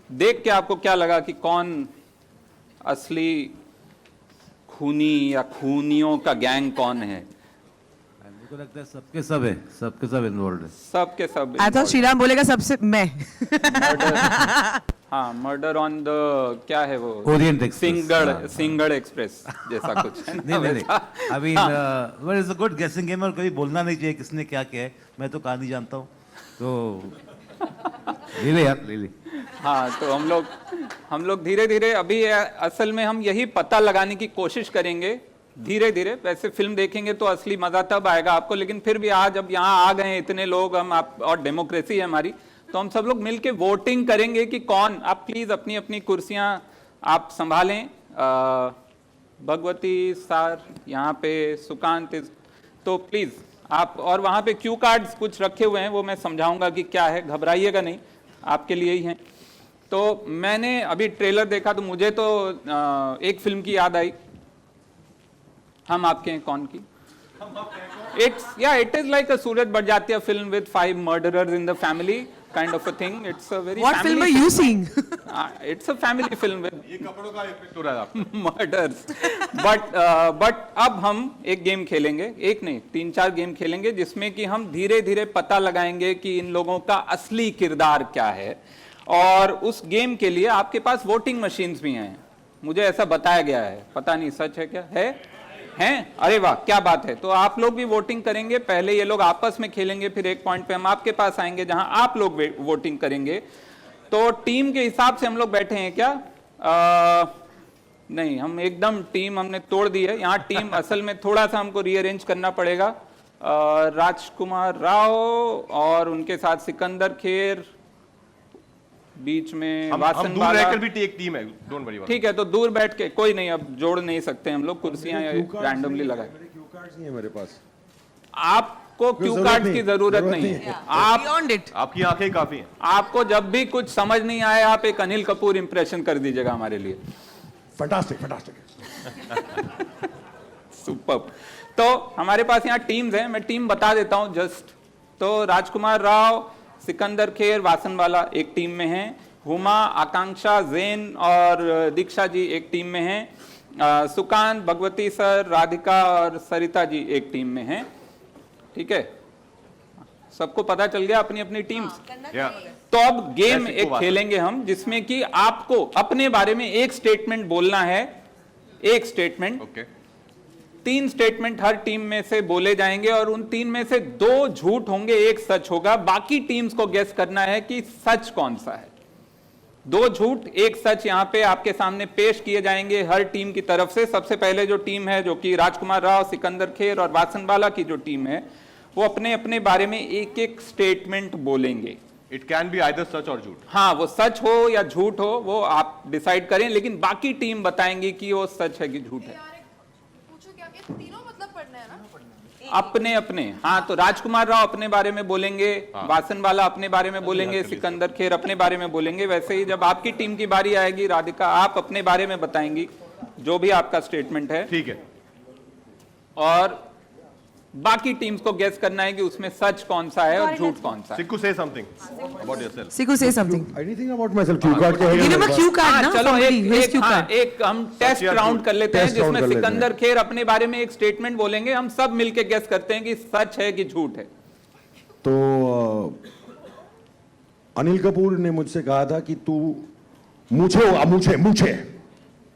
देख के आपको क्या लगा कि कौन असली खूनी या खूनियों का गैंग कौन है? मेरे को लगता है सबके सब इन्वॉल्व है। सबके सब आई थॉट श्रीराम बोलेगा सबसे मैं। हाँ, मर्डर ऑन द क्या है वो, ओरिएंट एक्सप्रेस, सिंगड़ एक्सप्रेस जैसा कुछ है ना? नहीं अभी बट इट्स अ गुड गेसिंग गेम और कभी बोलना नहीं चाहिए किसने क्या किया है। मैं तो कहानी जानता हूँ तो ले ले यार ले ले। हाँ, तो हम लोग धीरे धीरे अभी असल में हम यही पता लगाने की कोशिश करेंगे धीरे धीरे। वैसे फिल्म देखेंगे तो असली मजा तब आएगा आपको, लेकिन फिर भी आज अब यहाँ आ गए इतने लोग हम आप और डेमोक्रेसी है हमारी, तो हम सब लोग मिलके वोटिंग करेंगे कि कौन। आप प्लीज अपनी अपनी कुर्सियां आप संभालें। भगवती सर यहाँ पे, सुकांत, तो प्लीज आप, और वहां पे क्यू कार्ड्स कुछ रखे हुए हैं वो मैं समझाऊंगा कि क्या है, घबराइएगा नहीं, आपके लिए ही हैं। तो मैंने अभी ट्रेलर देखा तो मुझे तो एक फिल्म की याद आई, हम आपके हैं कौन की। It is like a Suraj Barjatya film with 5 murderers in the family kind of a thing. It's a very What film are you seeing? It's a family film with ये कपड़ों का इफेक्ट हो रहा है murders. but अब हम एक game खेलेंगे, एक नहीं 3-4 गेम खेलेंगे जिसमें कि हम धीरे धीरे पता लगाएंगे कि इन लोगों का असली किरदार क्या है। और उस गेम के लिए आपके पास वोटिंग मशीन्स भी हैं, मुझे ऐसा बताया गया है, पता नहीं सच है क्या है हैं? अरे वाह क्या बात है। तो आप लोग भी वोटिंग करेंगे, पहले ये लोग आपस में खेलेंगे, फिर एक पॉइंट पे हम आपके पास आएंगे जहां आप लोग वोटिंग करेंगे। तो टीम के हिसाब से हम लोग बैठे हैं क्या? नहीं, हम एकदम टीम हमने तोड़ दी है। यहाँ टीम असल में थोड़ा सा हमको रीअरेंज करना पड़ेगा। राजकुमार राव और उनके साथ सिकंदर खेर, बीच में हम दूर रहकर भी एक टीम है, डोंट वरी। ठीक है, तो दूर बैठ के कोई नहीं, अब जोड़ नहीं सकते हम लोग, कुर्सियां रैंडमली लगाए। क्यू कार्ड्स नहीं है मेरे पास। आपको क्यू कार्ड की जरूरत नहीं है, आप Beyond it. आपकी आंखें काफी हैं। आपको जब भी कुछ समझ नहीं आए आप एक अनिल कपूर इंप्रेशन कर दीजिएगा हमारे लिए। Fantastic fantastic. सुपर। तो हमारे पास यहाँ टीम्स हैं, मैं टीम बता देता हूँ जस्ट। तो राजकुमार राव, सिकंदर खेर, वासनवाला एक टीम में हैं। हुमा, आकांक्षा, जैन और दीक्षा जी एक टीम में हैं। सुकांत, भगवती सर, राधिका और सरिता जी एक टीम में हैं। ठीक है, सबको पता चल गया अपनी अपनी टीम्स। तो अब गेम एक खेलेंगे हम जिसमें कि आपको अपने बारे में एक स्टेटमेंट बोलना है, एक स्टेटमेंट। ओके। 3 स्टेटमेंट हर टीम में से बोले जाएंगे और उन 3 में से 2 झूठ होंगे, 1 सच होगा। बाकी टीम्स को गेस करना है कि सच कौन सा है। 2 झूठ 1 सच यहां पे आपके सामने पेश किए जाएंगे हर टीम की तरफ से। सबसे पहले जो टीम है, जो कि राजकुमार राव, सिकंदर खेर और वासनवाला की जो टीम है, वो अपने अपने बारे में एक एक स्टेटमेंट बोलेंगे। इट कैन बी आइदर सच और झूठ। हाँ, वो सच हो या झूठ हो वो आप डिसाइड करें, लेकिन बाकी टीम बताएंगी कि वो सच है कि झूठ है। तीनों मतलब पढ़ना है ना? अपने अपने। हाँ, तो राजकुमार राव अपने बारे में बोलेंगे, वासनवाला अपने बारे में बोलेंगे, सिकंदर खेर अपने बारे में बोलेंगे। वैसे ही जब आपकी टीम की बारी आएगी, राधिका आप अपने बारे में बताएंगी जो भी आपका स्टेटमेंट है। ठीक है। और बाकी टीम्स को गेस करना है कि उसमें सच कौन सा है और झूठ कौन सा है। सिक्कू से something about yourself. Siku, say something. Anything about myself? Q card क्या है? Give him a cue card, ना? चलो Somebody, where's cue हाँ, card? एक हम टेस्ट राउंड कर लेते हैं टेस्ट राउंड जिसमें कर लेते हैं। सिकंदर खेर अपने बारे में एक स्टेटमेंट बोलेंगे, हम सब मिलके गेस करते हैं कि सच है कि झूठ है। तो अनिल कपूर ने मुझसे कहा था कि तू मूछे होगा, मूछे,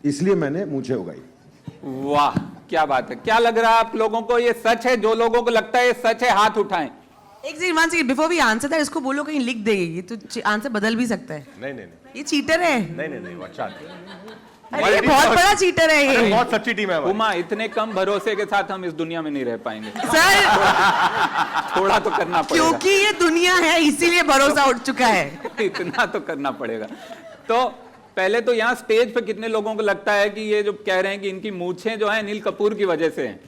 इसलिए मैंने मूछे उगाई। वाह क्या बात है। क्या लग रहा है आप लोगों को ये सच है? जो लोगों को लगता है ये सच है हाथ उठाएं। एक second, before we answer that, इसको बोलो कहीं लिख देगी, ये तो आंसर बदल भी सकता है। नहीं, ये चीटर है। नहीं, अच्छा। अरे ये बहुत बड़ा चीटर है ये। बहुत सच्ची टीम है हमारी। उमा, इतने कम भरोसे के साथ हम इस दुनिया में नहीं रह पाएंगे। सर, थोड़ा तो करना पड़ेगा, क्योंकि ये दुनिया है इसीलिए भरोसा उठ चुका है। इतना तो करना पड़ेगा। तो पहले तो यहाँ स्टेज पे कितने लोगों को लगता है कि ये जो कह रहे हैं कि इनकी मूछें जो है अनिल कपूर की वजह से हैं?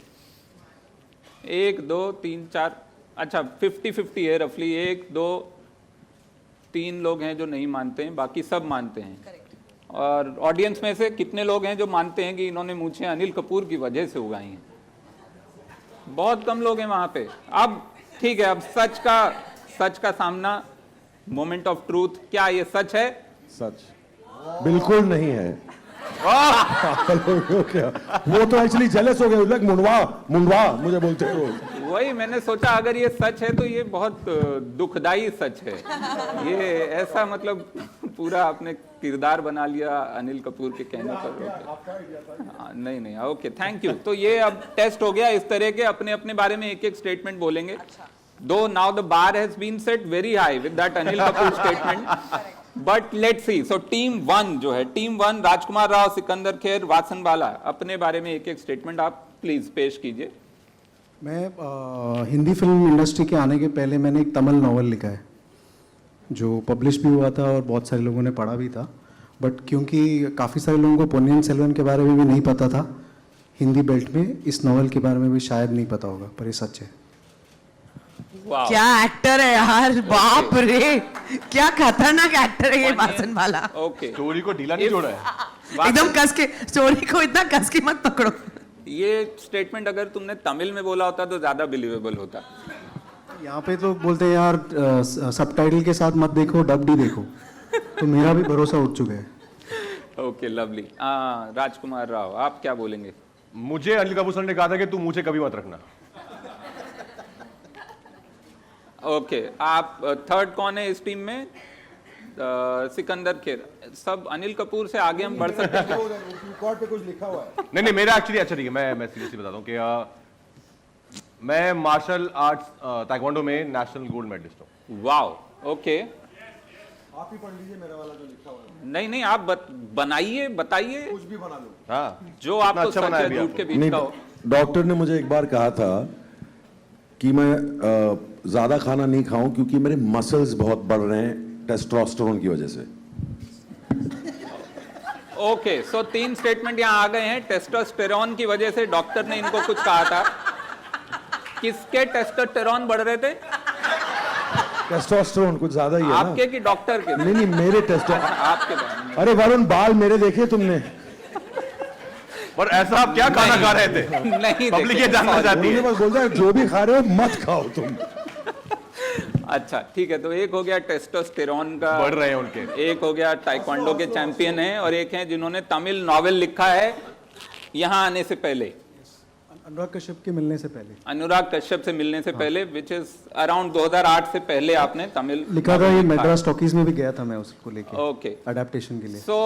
1 2 3 4, अच्छा 50-50 है रफली। 1 2 3 लोग हैं जो नहीं मानते हैं, बाकी सब मानते हैं। और ऑडियंस में से कितने लोग हैं जो मानते हैं कि इन्होंने मूछें अनिल कपूर की वजह से उगाई हैं? बहुत कम लोग हैं वहां पे। अब ठीक है, अब सच का सामना, मोमेंट ऑफ ट्रूथ। क्या ये सच है? सच बिल्कुल नहीं है। पागल हो गए हो क्या? वो तो एक्चुअली जेलस हो गए, मुंडवा मुंडवा मुझे बोलते हैं रोज। वही मैंने सोचा अगर ये सच है तो ये बहुत दुखदाई सच है। ये ऐसा मतलब पूरा आपने किरदार बना लिया अनिल कपूर के कहने पर। नहीं नहीं, ओके थैंक यू। तो ये अब टेस्ट हो गया, इस तरह के अपने अपने बारे में एक एक स्टेटमेंट बोलेंगे। दो now the bar has been set very high with that Anil Kapoor statement, but let's see. So team 1 जो है, टीम 1 राजकुमार राव, सिकंदर खेर, वासन बाला, अपने बारे में एक एक स्टेटमेंट आप प्लीज पेश कीजिए। मैं हिंदी फिल्म इंडस्ट्री के आने के पहले मैंने एक तमिल नॉवल लिखा है जो पब्लिश भी हुआ था और बहुत सारे लोगों ने पढ़ा भी था, बट क्योंकि काफ़ी सारे लोगों को पोन्नियन सेल्वन के बारे में भी नहीं पता था हिंदी बेल्ट में, इस नॉवल के बारे में भी शायद नहीं पता होगा, पर ये सच है। वाह, क्या एक्टर है यार, बाप रे, क्या खतरनाक एक्टर है ये वासन वाला। ओके स्टोरी को ढीला नहीं जोड़ा है। एकदम कस के, स्टोरी को इतना कस के मत पकड़ो। ये स्टेटमेंट अगर तुमने तमिल में बोला होता तो ज्यादा बिलीवेबल होता। यहाँ पे तो बोलते हैं यार सबटाइटल के साथ मत देखो, डब्ड ही देखो, तो मेरा भी भरोसा उठ चुका है। Okay lovely. राजकुमार राव आप क्या बोलेंगे? मुझे अनिल कपूर सर ने कहा था कि तू मुझे कभी मत रखना। ओके आप थर्ड कौन है इस टीम में? सिकंदर खेर। सब अनिल कपूर से आगे हम बढ़ सकते हैं? रिकॉर्ड पे कुछ लिखा हुआ है। नहीं मेरा एक्चुअली अच्छा ठीक है, मैं सीरियसली बताता हूँ कि मैं मार्शल आर्ट्स ताइक्वांडो में नेशनल गोल्ड मेडलिस्ट हूँ। Wow, okay. आप ही पढ़ लीजिए मेरा वाला जो लिखा हुआ है। नहीं नहीं, आप बनाइए, बताइए कुछ भी बना लो। हाँ, जो इतना आपको अच्छा सच बनाया है भी झूठ के आपने। बीच का हो। डॉक्टर ने मुझे एक बार कहा था कि मैं ज्यादा खाना नहीं खाऊं क्योंकि मेरे मसल्स बहुत बढ़ रहे हैं टेस्टोस्टेरोन की वजह से। ओके, सो 3 स्टेटमेंट यहाँ आ गए हैं। टेस्टोस्टेरोन की वजह से डॉक्टर ने इनको कुछ कहा था। किसके टेस्टोस्टेरोन बढ़ रहे थे? टेस्टोस्टेरोन कुछ ज्यादा ही है ना। आपके कि डॉक्टर के? नहीं नहीं, मेरे टेस्टो। आपके बारे में। अरे वरुण, बाल मेरे देखे तुमने? पर ऐसा आप क्या खाना खा रहे थे? नहीं पब्लिक ये देखे। जानना चाहती उन्होंने है। बस बोलता है जो भी खा रहे हो मत खाओ तुम। अच्छा ठीक है, तो एक हो गया टेस्टोस्टेरोन का, बढ़ रहे हैं उनके। एक हो गया ताइक्वांडो के चैंपियन हैं, और एक हैं जिन्होंने तमिल नॉवेल लिखा है यहाँ आने से पहले, अनुराग कश्यप के मिलने से पहले अनुराग कश्यप से मिलने से पहले, विच इज अराउंड 2008 से पहले आपने तमिल लिखा था। ये मैड्रास टॉकीज में भी गया था मैं उसको लेके, ओके। अडेप्टेशन के लिए। सो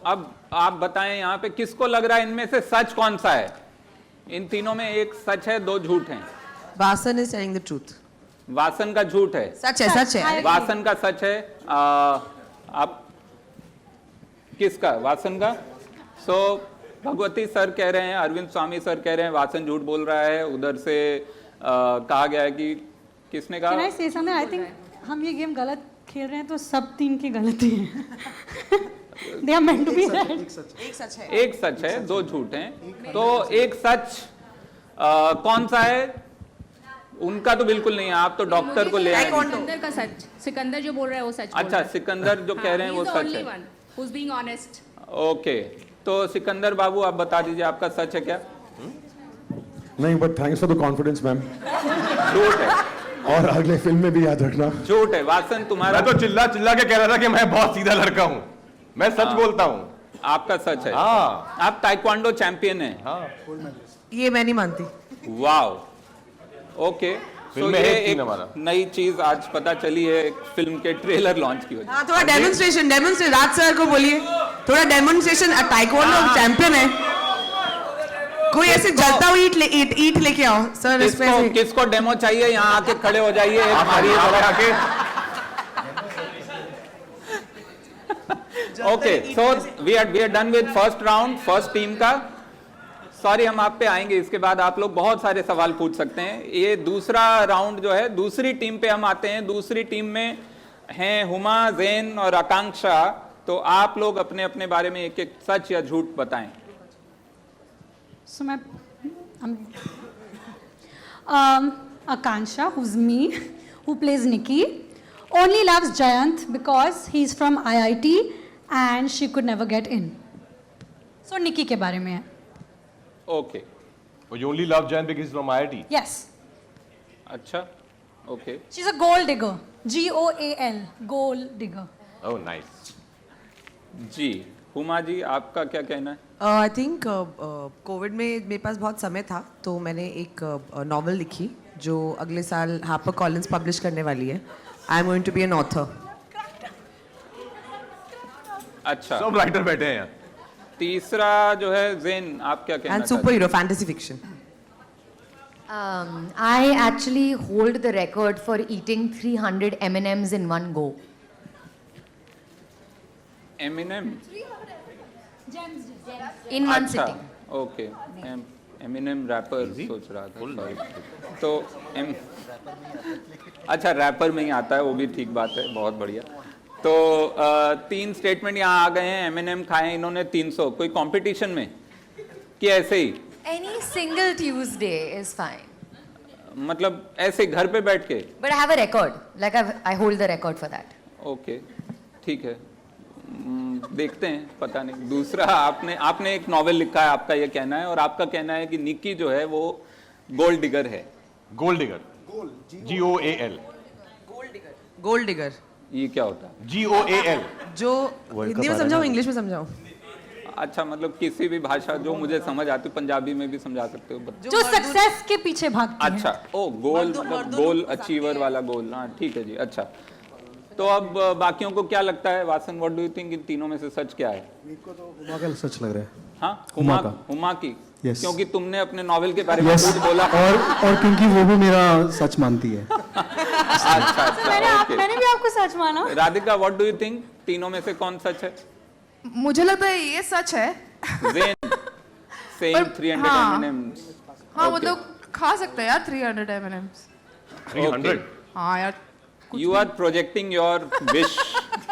अब आप बताएं यहाँ पे किसको लग रहा है इनमें से सच कौन सा है? इन तीनों में एक सच है, 2 झूठ हैं। Vasan is telling the truth. Vasan का झूठ है, सच है, सच है। वासन का सच है। आप किसका? वासन का। सो भगवती सर कह रहे हैं, अरविंद स्वामी सर कह रहे हैं वासन झूठ बोल रहा है। उधर से कहा गया है कि किसने कहा? Can I say something? I think हम ये गेम गलत खेल रहे हैं तो सब 3 की गलती है। They are meant to be right. एक सच है। एक सच है, 2 झूठ हैं। तो एक सच कौन सा है? उनका तो बिल्कुल नहीं है, आप तो डॉक्टर को ले आए। सिकंदर का सच, सिकंदर जो बोल रहा है वो सच बोल अच्छा, रहा है। सिकंदर जो कह रहे हैं वो सच है। Who's being honest? ओके, तो सिकंदर बाबू आप बता दीजिए आपका सच है क्या? नहीं, but thanks for the confidence ma'am. झूठ है। और अगले फिल्म में भी याद रखना। झूठ है। वासन तुम्हारा? मैं तो चिल्ला चिल्ला के कह रहा था कि मैं बहुत सीधा लड़का हूँ, मैं सच बोलता हूँ। आपका सच है। हाँ आप ताइक्वांडो चैंपियन हैं। हाँ, ये मैं नहीं मानती। Wow, okay. सो फिल्म में ये एक सीन एक हमारा। नई चीज आज पता चली है फिल्म के ट्रेलर लॉन्च की वजह हाँ, थोड़ा डेमोन्स्ट्रेशन राज सर को बोलिए, थोड़ा डेमोन्स्ट्रेशन। ताइक्वांडो चैंपियन है, कोई ऐसे जलता हुआ ईट लेके आओ सर। से। इसमें किसको से किसको डेमो चाहिए? यहाँ आके खड़े हो जाइए। आप हमारी आके okay, so we are done with first round, first team का। सॉरी, हम आप पे आएंगे, इसके बाद आप लोग बहुत सारे सवाल पूछ सकते हैं। ये दूसरा राउंड जो है, दूसरी टीम पे हम आते हैं। दूसरी टीम में हैं हुमा, जैन और आकांक्षा। तो आप लोग अपने अपने बारे में एक एक सच या झूठ बताएं। So मैं Akansha, who's me, who plays Nikki, only loves Jayant because he's from IIT and she could never get in. So Nikki के बारे में है। Okay, You only love Jayan because he's from IIT. Yes. अच्छा, okay. She's a gold digger. GOAL, gold digger. Oh, nice. जी हुमा जी, आपका क्या कहना है? I think Covid में मेरे पास बहुत समय था तो मैंने एक नॉवल लिखी जो अगले साल हार्पर कॉलिंस पब्लिश करने वाली है. I am going to be an author. अच्छा, सब राइटर बैठे हैं यहाँ. तीसरा जो है ज़ेन, आप क्या कहना एंड चाहते super hero fantasy fiction. I actually hold the record for eating 300 M&Ms in one go. हैं? एमिनेम? In one अच्छा, sitting. ओके. एमिनेम रैपर सोच रहा था. sorry. तो अच्छा, रैपर में ही आता है, वो भी ठीक बात है, बहुत बढ़िया. तो 3 स्टेटमेंट यहाँ आ गए हैं. एमिनेम खाए इन्होंने 300. कोई कंपटीशन में कि ऐसे ही? Any single Tuesday is fine. मतलब ऐसे घर पे बैठ के? But I have a record. Like I hold the record for that. Okay, ठीक है. देखते हैं, पता नहीं. दूसरा, आपने एक नॉवेल लिखा है, आपका ये कहना है, और आपका कहना है कि निकी जो है वो गोल्ड डिगर है. Gold digger. GOAL. Gold digger. ये क्या होता है? GOAL. जो हिंदी में समझाऊं, इंग्लिश में समझाऊं? अच्छा, मतलब किसी भी भाषा जो मुझे समझ आती, पंजाबी में भी समझा सकते हो. जो सक्सेस के पीछे भागती है. अच्छा, ओ गोल, मतलब गोल अचीवर वाला गोल. हाँ, ठीक है जी. अच्छा, तो अब बाकियों को क्या लगता है? Vasan, what do you think? इन तीनों में से सच क्या है? मेरे को तो हुमा का सच लग रहा है. हाँ, हुमा का. हुमा की. Yes. क्योंकि तुमने अपने नॉवेल के बारे में Yes. कुछ बोला. और क्योंकि वो भी मेरा सच मानती है. अच्छा, ओके. मैंने भी आपको सच माना. Radhika, what do you think? तीनों में से कौन सच है? मुझे लगता है ये सच है. ज़ेन saying 300 हाँ. M&Ms. हाँ, Okay. मतलब खा सकते हैं यार 300 M&Ms. 300. हाँ यार. You are projecting your wish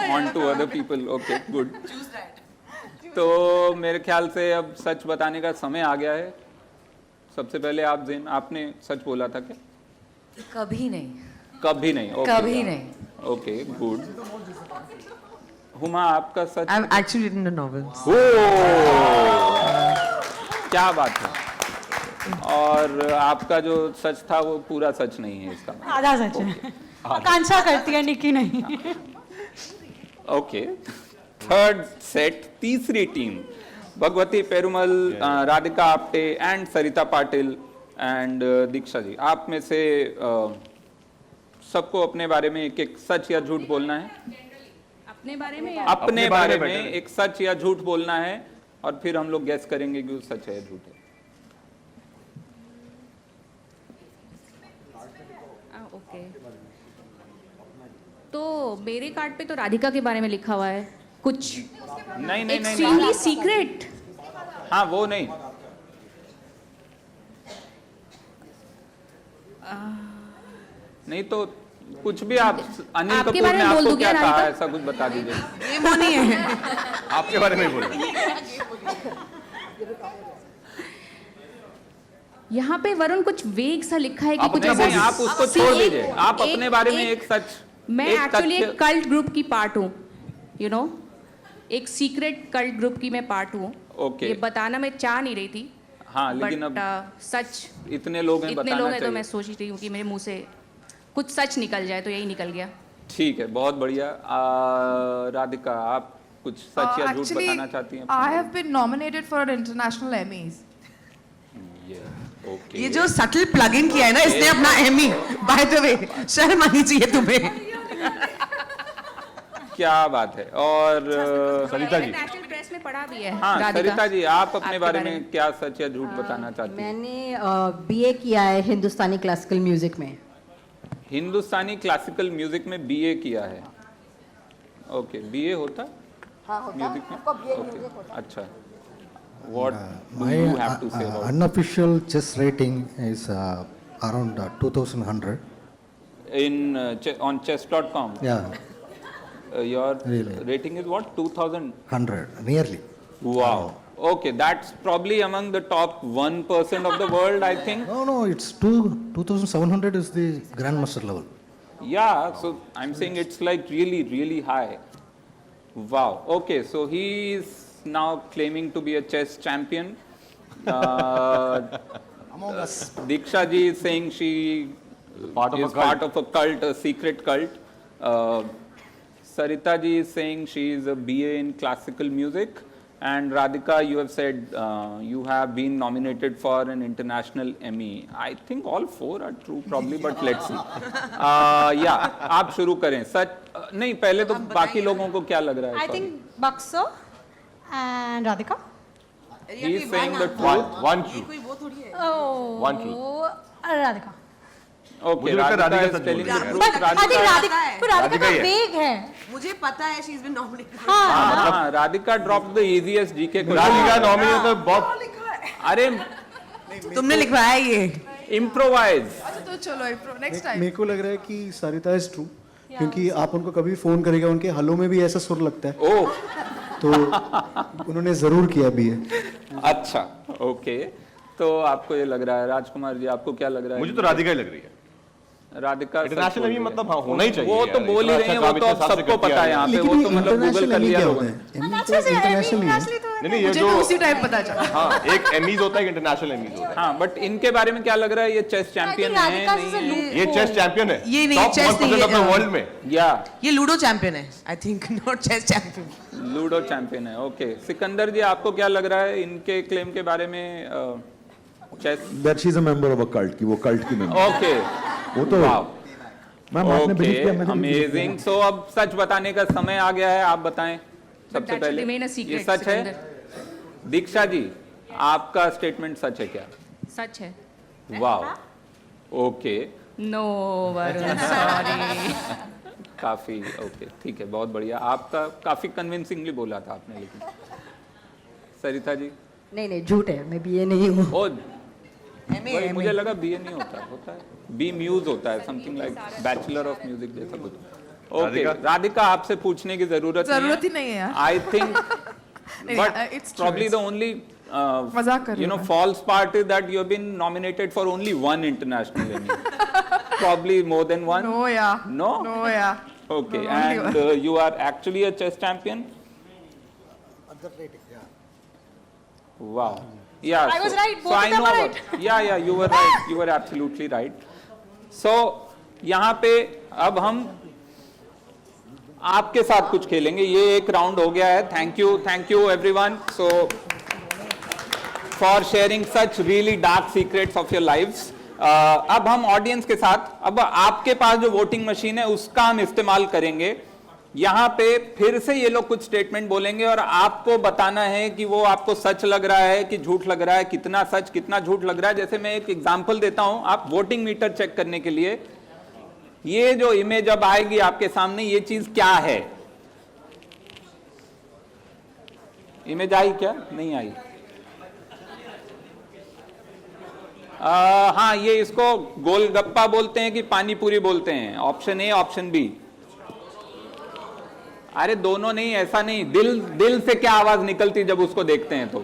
onto other people. Okay, good. तो मेरे ख्याल से अब सच बताने का समय आ गया है. सबसे पहले आप ज़ेन, आपने सच बोला था क्या? कभी नहीं. कभी नहीं. Okay. कभी नहीं. Okay, good. हुमा, आपका सच? I am actually written a novel. क्या बात है. और आपका जो सच था वो पूरा सच नहीं है इसका. आधा सच है. आकांक्षा करती है, निकी नहीं. ओके. थर्ड सेट, तीसरी team, Bhagwati Perumal, Radhika Apte and Sarita Patil and Diksha ji. आप में से सबको अपने बारे में एक सच या झूठ बोलना है. अपने बारे में या अपने बारे में better है. एक सच या झूठ बोलना है, और फिर हम लोग गैस करेंगे कि वो सच है या झूठ है. ओके. तो मेरे कार्ड पे तो राधिका के बारे में लिखा हुआ है कुछ नहीं नहीं नहीं, एक्सट्रीमली सीक्रेट. हाँ वो नहीं. नहीं तो कुछ भी आप. अनिल आपके कपूर बारे ने में बोल आपको दूं क्या क्या, कहा, राधिका? ऐसा कुछ बता दीजिए. ये वो नहीं है. आपके बारे में ही बोलो. यहाँ पे वरुण कुछ वेग सा लिखा है कि आप कुछ नहीं, ऐसा. आप उसको See, छोड़ एक- दीजिए. आप अपने बारे में एक सच. मैं एक एक्चुअली तथ्य- एक कल्ट ग्रुप की पार्ट हूँ, यू नो. एक सीक्रेट कल्ट ग्रुप की मैं पार्ट हूँ. Okay. ये बताना मैं चाह नहीं रही थी. हाँ, लेकिन बट अब सच इतने लोग हैं, इतने बताना लोग हैं तो चाहिए. मैं सोच रही हूँ कि मेरे मुंह से कुछ सच निकल जाए, तो यही निकल गया. ठीक है, बहुत बढ़िया. राधिका, आप कुछ सच या झूठ Actually, बताना चाहती हैं? I have been nominated for an international Emmys. Okay. ये जो सटल प्लग इन किया है ना इसने अपना एमी. बाय द वे, शर्म आनी चाहिए तुम्हें. क्या बात है. और सरिता जी. नेशनल प्रेस में पढ़ा भी है. हाँ, राधिका, सरिता जी, आप अपने आपके बारे में क्या सच या झूठ बताना चाहती हैं? मैंने बीए किया है हिंदुस्तानी क्लासिकल म्यूजिक में. हिंदुस्तानी क्लासिकल म्यूजिक में बीए किया है. ओके, बीए होता? हाँ, होता म्यूजिक में. ओके, अच्छा. What do you have to say about Unofficial chess rating is around 2100. in on chess.com? Yeah, Your Really? rating is what? 2000? 100 nearly. Wow. Okay, that's probably among the top 1% of the world, I think. No, it's 2700 is the grandmaster level. Yeah, so I'm saying it's like really, really high. Wow. Okay, so he is now claiming to be a chess champion. Diksha ji is saying she Part of a is cult. part of a cult, a secret cult. Sarita ji is saying she is a BA in classical music, and Radhika, you have said you have been nominated for an international Emmy. I think all four are true probably, but let's see. Yeah, आप शुरू करें. सच नहीं, पहले तो बाकी लोगों को क्या लग रहा है? I think Buxer and Radhika. He is saying the truth. One true. कोई वो थोड़ी है. Oh, One true. Radhika. Okay, मुझे लगता है Radhika Radhika is such telling बोल the रही truth. But I think Radhika, Radhika, but Radhika Radhika ही है। vague है. मुझे पता है शी इज बीन नॉमिनेटेड. हाँ, Radhika dropped the easiest GK question. Radhika nominate तो बहुत अरे तुमने लिखवाया है ये. improvise. अच्छा तो चलो नेक्स्ट टाइम. मेरे को लग रहा है कि सरिता इज ट्रू क्योंकि आप उनको कभी फोन करेगा उनके हलो में भी ऐसा सुर लगता है ओह, तो उन्होंने जरूर किया भी है. अच्छा, ओके. तो आपको ये लग रहा है, राजकुमार जी आपको क्या लग रहा है? मुझे तो राधिका ही लग रही है. राधिका इंटरनेशनल भी मतलब हाँ होना ही चाहिए. वो तो यार, बोल ही इतना रहे हैं, अच्छा वो काम तो इतने अब साल से सबको करके पता आ है रहे यहाँ पे. लेकिन वो ये तो मतलब गूगल इंटरनेशनल कर एमी लिया क्या लोगों होता ने. है? एमी That's तो what I said. इंटरनेशनल ही है. Ashley तो नहीं ये मुझे जो तो उसी टाइम पता चला. हाँ एक एमीज होता है, एक इंटरनेशनल एमीज होता है. हाँ, बट इनके बारे में क्या लग रहा है? ये चेस चैंपियन है, Radhika is a नहीं है? loop. ये चेस चैंपियन है. ये नहीं, Top chess नहीं 1% है, of the world में. या ये लूडो चैंपियन है. I think not chess champion. Ludo champion है. ओके, सिकंदर जी आपको क्या लग रहा है इनके क्लेम के बारे में? Chess. That she is a member of a cult की वो कल्ट की मेंबर. ओके, वो तो मैम आपने बिलीव किया, ओके, मैंने believe किया. अमेजिंग. सो अब सच बताने का समय आ गया है. आप बताएं सबसे that should पहले. remain a ये secret, सच है? सिकंदर. दीक्षा जी, आपका स्टेटमेंट सच है क्या? सच है. वाह, ओके, नो वरुण, सॉरी. काफी ओके, ठीक है, बहुत बढ़िया. आपका काफी कन्विंसिंगली बोला था आपने. लेकिन सरिता जी, नहीं नहीं झूठ है, मैं बीए नहीं हूँ. ओ वही मुझे लगा बीए नहीं होता. होता है, बी म्यूज होता है, something like bachelor of music जैसा कुछ. ओके, राधिका आपसे पूछने की जरूरत जरूरत ही नहीं है यार. आई थिंक, नहीं, but it's true, probably it's the only मजाक कर रही हूँ मैं. false part is that you have been nominated for only one international Emmy. Probably more than one. No yeah. No? No yeah. Okay, No, only and one. you are actually a chess champion? Wow. Yeah. I was right, So both I of them know were about, yeah, you were right. You were absolutely right. So यहाँ पे अब हम आपके साथ कुछ खेलेंगे. ये एक राउंड हो गया है. Thank you everyone. So for sharing such really dark secrets of your lives. अब हम ऑडियंस के साथ, अब आपके पास जो वोटिंग मशीन है उसका हम इस्तेमाल करेंगे. यहाँ पे फिर से ये लोग कुछ स्टेटमेंट बोलेंगे और आपको बताना है कि वो आपको सच लग रहा है कि झूठ लग रहा है, कितना सच कितना झूठ लग रहा है. जैसे मैं एक एग्जांपल देता हूं, आप वोटिंग मीटर चेक करने के लिए, ये जो इमेज अब आएगी आपके सामने, ये चीज क्या है? इमेज आई क्या? नहीं आई. हाँ, ये इसको गोलगप्पा बोलते हैं कि पानी पूरी बोलते हैं? Option A, option B. अरे दोनों नहीं, ऐसा नहीं. दिल से क्या आवाज निकलती जब उसको देखते हैं तो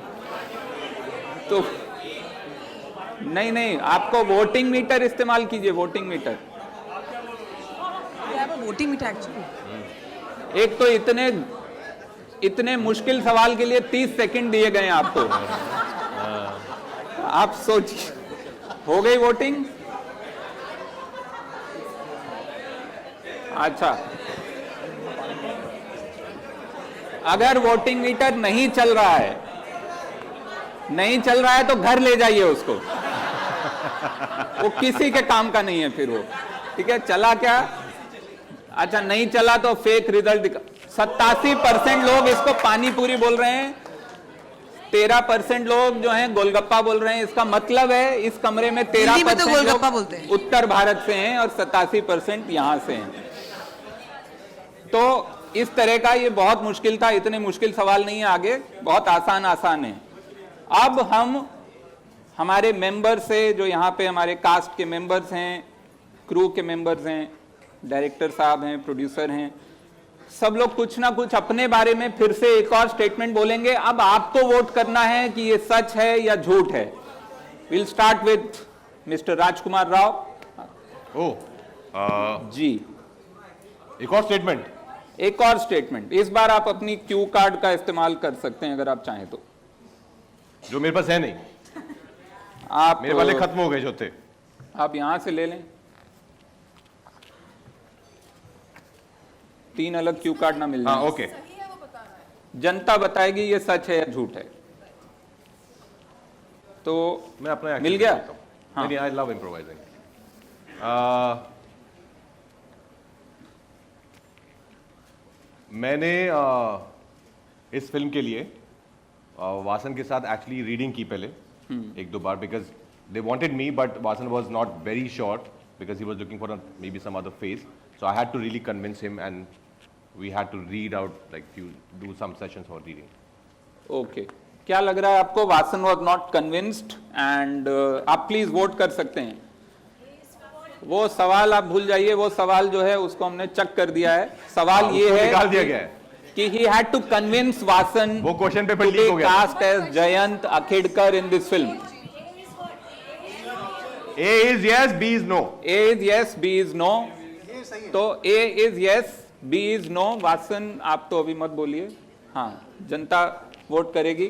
नहीं, आपको वोटिंग मीटर इस्तेमाल कीजिए. Voting meter. Voting meter actually. एक तो इतने मुश्किल सवाल के लिए 30 सेकंड दिए गए हैं आपको. आप सोचिए, हो गई वोटिंग? अच्छा, अगर वोटिंग मीटर नहीं चल रहा है तो घर ले जाइए उसको. वो किसी के काम का नहीं है फिर वो. ठीक है, चला क्या? अच्छा, नहीं चला तो फेक रिजल्ट दिखा. 87% लोग इसको पानी पूरी बोल रहे हैं, 13% लोग जो हैं गोलगप्पा बोल रहे हैं. इसका मतलब है इस कमरे में 13% तो गोलगप्पा बोलते हैं. उत्तर भारत से हैं और 87% यहां से हैं. तो इस तरह का ये बहुत मुश्किल था. इतने मुश्किल सवाल नहीं है, आगे बहुत आसान है. अब हम हमारे मेंबर से, जो यहाँ पे हमारे कास्ट के मेंबर्स हैं, क्रू के मेंबर्स हैं, डायरेक्टर साहब हैं, प्रोड्यूसर हैं, सब लोग कुछ ना कुछ अपने बारे में फिर से एक और स्टेटमेंट बोलेंगे. अब आपको वोट करना है कि ये सच है या झूठ है. विल स्टार्ट विद मिस्टर राजकुमार राव. जी, एक और स्टेटमेंट. इस बार आप अपनी क्यू कार्ड का इस्तेमाल कर सकते हैं अगर आप चाहें तो. जो मेरे पास है नहीं, आप मेरे वाले खत्म हो गए जो थे. आप यहां से ले लें. 3 अलग क्यू कार्ड ना मिल हाँ जाए। ओके जनता बताएगी ये सच है या झूठ है। तो मैं अपना मिल गया? हाँ आई लव इम्प्रोवाइजिंग। मैंने इस फिल्म के लिए वासन के साथ एक्चुअली रीडिंग की पहले 1-2 बार, because they wanted me but Vasan was not very sure because he was looking for maybe some other face, so I had to really convince him and we had to read out like few do some sessions for reading. Okay, क्या लग रहा है आपको? Vasan was not convinced and आप please vote कर सकते हैं। वो सवाल आप भूल जाइए, वो सवाल जो है उसको हमने चेक कर दिया है। सवाल ये है निकाल दिया गया है कि he had to convince Vasan वो क्वेश्चन पेपर to लीक हो be गया। cast as Jayant Akhedkar in this film. A is yes, B is no. A is yes, B is no. तो A is yes, B is no. Vasan आप तो अभी मत बोलिए। हाँ, जनता वोट करेगी।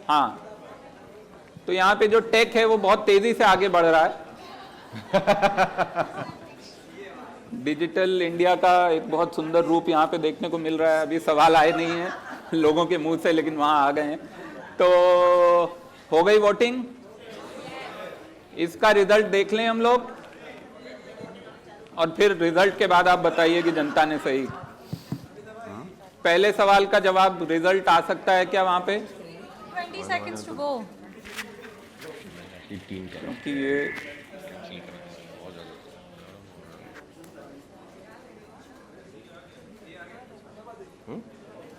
हाँ, तो यहाँ पे जो टेक है वो बहुत तेजी से आगे बढ़ रहा है। डिजिटल इंडिया का एक बहुत सुंदर रूप यहाँ पे देखने को मिल रहा है। अभी सवाल आए नहीं हैं लोगों के मुंह से, लेकिन वहां आ गए हैं। तो हो गई वोटिंग, इसका रिजल्ट देख लें हम लोग और फिर रिजल्ट के बाद आप बताइए कि जनता ने सही। पहले सवाल का जवाब रिजल्ट आ सकता है क्या वहां पे? 20 seconds to go. क्योंकि ये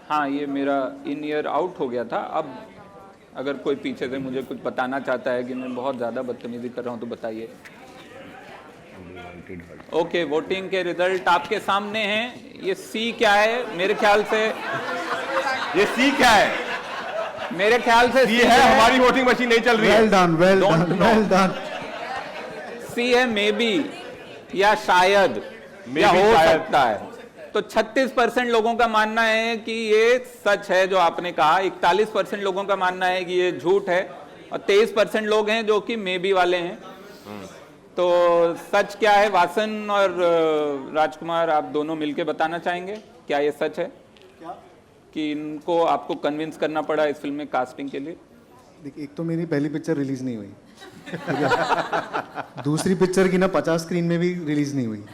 हाँ, ये मेरा इन ईयर आउट हो गया था। अब अगर कोई पीछे से मुझे कुछ बताना चाहता है कि मैं बहुत ज़्यादा बदतमीजी कर रहा हूँ तो बताइए। ओके, वोटिंग के रिजल्ट आपके सामने हैं। ये सी क्या है? मेरे ख्याल से ये सी क्या है? मेरे ख्याल से सी है। हमारी वोटिंग मशीन नहीं चल रही है। Well done, well Don't done, know. Well done. सी है मे बी या शायद या हो सकता है। तो 36% लोगों का मानना है कि ये सच है जो आपने कहा, 41% लोगों का मानना है कि ये झूठ है और 23% लोग हैं जो कि मे बी वाले हैं। तो सच क्या है? वासन और राजकुमार आप दोनों मिलके बताना चाहेंगे क्या ये सच है कि इनको आपको कन्विंस करना पड़ा इस फिल्म में कास्टिंग के लिए? देखिए, एक तो मेरी पहली पिक्चर रिलीज नहीं हुई, ठीक है? दूसरी पिक्चर की ना 50 स्क्रीन में भी रिलीज नहीं हुई।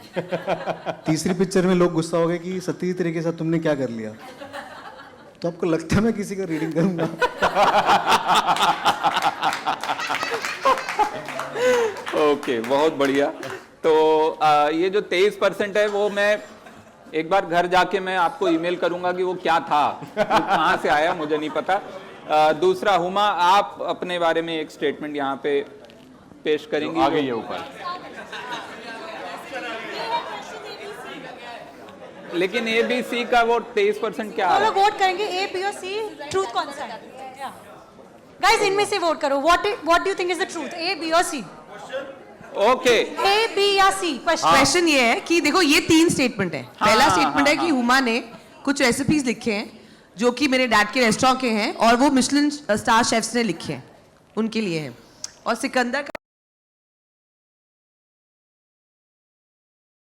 तीसरी पिक्चर में लोग गुस्सा हो गए कि सती तरीके से तुमने क्या कर लिया। तो आपको लगता है मैं किसी का रीडिंग करूंगा? ओके, बहुत बढ़िया। तो ये जो 23% है वो मैं एक बार घर जाके मैं आपको ईमेल करूंगा कि वो क्या था, वो कहाँ से आया मुझे नहीं पता। दूसरा, हुमा आप अपने बारे में एक स्टेटमेंट यहाँ पे पेश करेंगी। आ गई है ऊपर। लेकिन ABC का वो 23% क्या आ वो रहा लोग वोट करेंगे A, B और C। ट्रूथ कौन सा है? गाइस, इनमें से वोट करो। What do you think is the truth? A, B और C? ओके, A, B या C? क्वेश्चन ये है कि देखो, ये 3 स्टेटमेंट है। पहला स्टेटमेंट है कि हुमा ने कुछ रेसिपीज लिखे हैं जो कि मेरे डैड के रेस्टोरेंट के हैं और वो मिशेलिन स्टार शेफ्स ने लिखे हैं, उनके लिए है। और सिकंदर